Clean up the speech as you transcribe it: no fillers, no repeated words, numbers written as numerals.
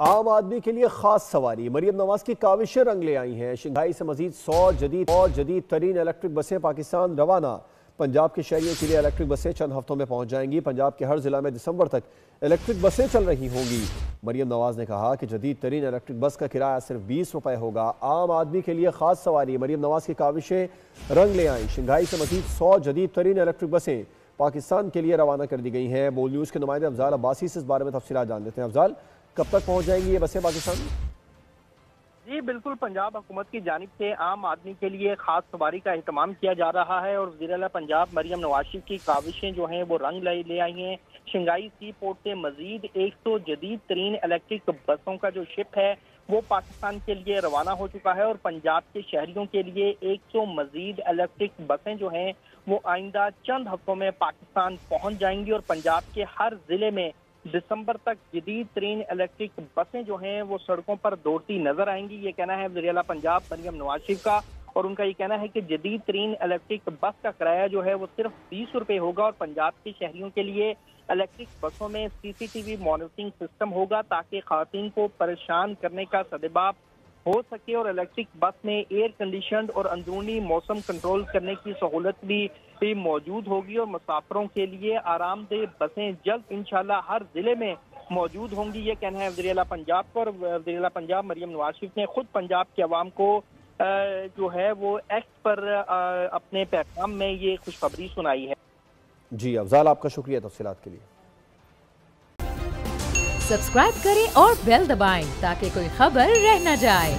आम आदमी के लिए खास सवारी। मरियम नवाज की काविशें रंग ले आई हैं। शंघाई से मजीद 100 जदीद तरीन इलेक्ट्रिक बसें पाकिस्तान रवाना। पंजाब के शहरियों के लिए इलेक्ट्रिक बसें चंद हफ्तों में पहुंच जाएंगी। पंजाब के हर जिला में दिसंबर तक इलेक्ट्रिक बसें चल रही होंगी। मरियम नवाज ने कहा कि जदीद तरीन इलेक्ट्रिक बस का किराया सिर्फ 20 रुपए होगा। आम आदमी के लिए खास सवारी। मरियम नवाज की काविशें रंग ले आई। शंघाई से मजीद 100 जदीद तरीन इलेक्ट्रिक बसें पाकिस्तान के लिए रवाना कर दी गई हैं। बोल न्यूज़ के नुमाइंदे अफजाल अब्बासी से इस बारे में तफसीलात जान लेते हैं। अफजाल, कब तक पहुंच जाएंगी ये बसें पाकिस्तान? जी बिल्कुल, पंजाब हुकूमत की जानिब से आम आदमी के लिए खास सवारी का एहतमाम किया जा रहा है और वज़ीर आला पंजाब मरियम नवाज की काविशें जो हैं वो रंग ले आई हैं। शंघाई सी पोर्ट से मजीद 100 जदीद तरीन इलेक्ट्रिक बसों का जो शिप है वो पाकिस्तान के लिए रवाना हो चुका है और पंजाब के शहरियों के लिए 100 मजीद इलेक्ट्रिक बसें जो हैं वो आइंदा चंद हफ्तों में पाकिस्तान पहुंच जाएंगी और पंजाब के हर जिले में दिसंबर तक जदीद तरीन इलेक्ट्रिक बसें जो हैं वो सड़कों पर दौड़ती नजर आएंगी। ये कहना है वज़ीर आला पंजाब मरियम नवाज शरीफ का और उनका ये कहना है कि जदीद तरीन इलेक्ट्रिक बस का किराया जो है वो सिर्फ 20 रुपए होगा और पंजाब के शहरियों के लिए इलेक्ट्रिक बसों में CCTV मॉनिटरिंग सिस्टम होगा ताकि खातिन को परेशान करने का सदबाब हो सके और इलेक्ट्रिक बस में एयर कंडीशन और अंदरूनी मौसम कंट्रोल करने की सहूलत भी मौजूद होगी और मुसाफिरों के लिए आरामदेह बसें जल्द इंशाल्लाह हर जिले में मौजूद होंगी। ये कहना है वज़ीर आला पंजाब को और वज़ीर आला पंजाब मरियम नवाज शरीफ ने खुद पंजाब के अवाम को जो है वो एक्ट पर अपने पैगाम में ये खुशखबरी सुनाई है। जी अफजाल, आपका शुक्रिया तफसीलात के लिए। सब्सक्राइब करें और बेल दबाएं ताकि कोई खबर रह न जाए।